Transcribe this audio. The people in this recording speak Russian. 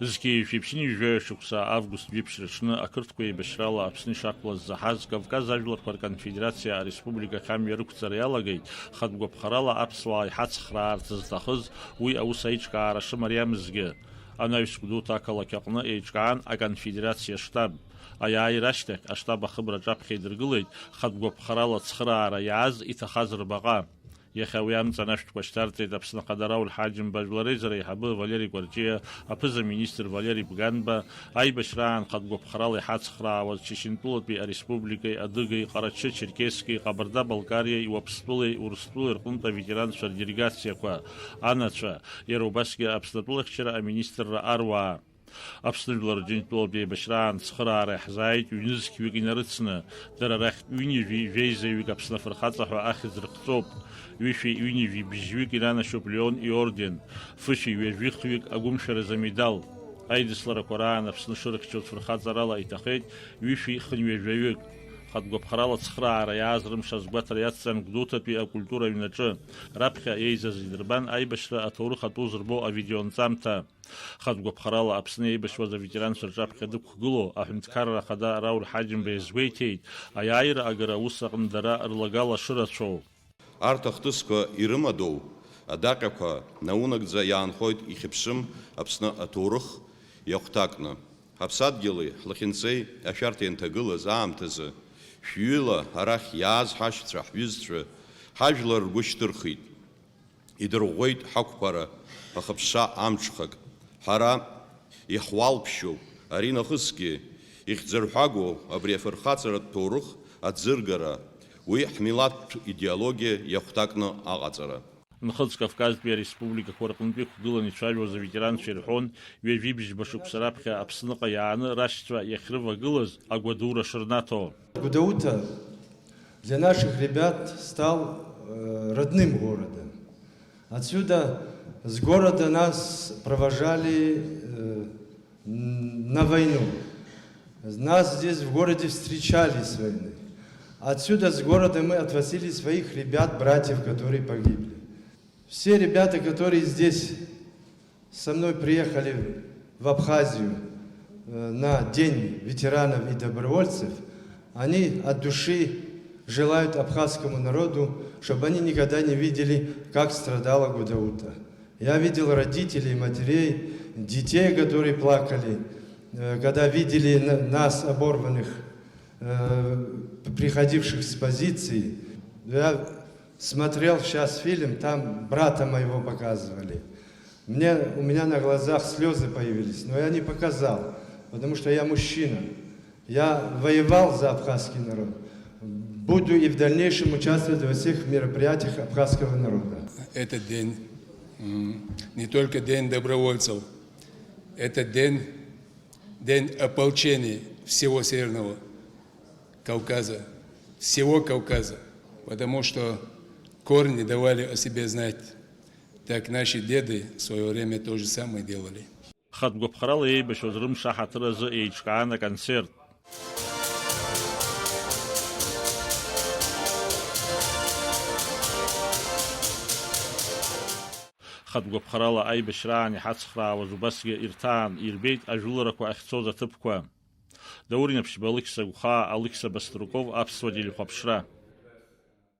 Зки фипшини жуешукса август випшричны акыртква ебешрала апсны шақлаз захаз Кавказ ажларқар конфедерация республика хамерукцар ялагай хадгопхарала апсвай хацхраартыздахыз уи аусаичка арашы мариамызге анавишкуду такала кяқны эйчкаан а конфедерация штаб аяйраштек аштаба хыбра жап хейдыргылайд хадгопхарала цхраара яз итахазр бага يخويام تنافت كشتارتي دبسنا قدراو الحاجم بجلاري زري حبه فاليري كورجيا أبز مينيستر فاليري بغانبا أي بشران قد قبخرالي حاتخرا وشيشنطولت بي ريسبوبليكي أدغي قراتشي تشيركيسكي قبردا بلغاريا وبسطولي ورسطولي رقنطا فيتران شر ديليغاتسيا كوا أناتشا يروباسكي أبسطولك شرا مينيستر أروا أبسطولر جنطول بي بشران صخرا رح زايد يونزكي ويجنرتسنا در رح ويني جيزي ويقبسنا فرخاطح وآخذ رقصوب ويشي ويني في بجويك إلانا شوبليون إوردين فشي ويجويك أقوم شرز ميدال أيدسلر قرآن أبسنا شرق شوت فرخات زرالا إتاقيد ويشي خن ويجويك قد قبخرالة صخرا عرياز رمش أزبات رياتسان قدوتا بي أكولتورا ينجا رابخا إيزا زيدربان أي بشرا أتورخ أتوزر بو أفيديون زامتا خد قبخرالة أبسني بشوزا فيديران سرجاب خدك قلو أحمدكار خدا راول حاجم بيزويتيد أياير أقرا وساقن درا أرلقالا شرطشو Артахтыско ирымадоу, адакаква наунагдза яанхойт ихипшим апсна атурых яхтакна. Хапсадгилы хлахинцей ашартен тагылы заамтызы, шюила арах яз хашцра хвизтра, хажлар гуштырхит. Идыргойт хакпара, ахапша амчхак. Хара ихвалпшу, арина хыски, ихдзерхагу, абреферхацарат турых, адзыргара. وي حملات идеология яхтакна агацара نخلص كافكاز بي ريسبوبليكا كورقن بي خدولن يشالو за ветеран شرحون ويجيبش بشوك سرابخا ابسنقا يعني рашчва يخرва гылыз агвадура шернато. Гудаута для наших ребят стал родным городом. Отсюда с города нас провожали на войну. Нас здесь в городе встречали с войны. Отсюда с города мы отвозили своих ребят, братьев, которые погибли. Все ребята, которые здесь со мной приехали в Абхазию на День ветеранов и добровольцев, они от души желают абхазскому народу, чтобы они никогда не видели, как страдала Гудаута. Я видел родителей, матерей, детей, которые плакали, когда видели нас, оборванных, приходивших с позиции. Я смотрел сейчас фильм, там брата моего показывали. У меня на глазах слезы появились, но я не показал, потому что я мужчина. Я воевал за абхазский народ. Буду и в дальнейшем участвовать во всех мероприятиях абхазского народа. Этот день не только день добровольцев, это день ополчения всего Северного Кавказа, всего Кавказа, потому что корни давали о себе знать. Так наши деды в свое время то же самое делали. Хадгопхарал ей бешозрым шахатразы эйчкаана концерт. Хадгопхарала ай бешрани хацхра вазубасге иртан ирбейт ажуларак ва ахцоза тыпква. Даурина пшбалыкса гуха алыкса баструков апсвадили хапшра.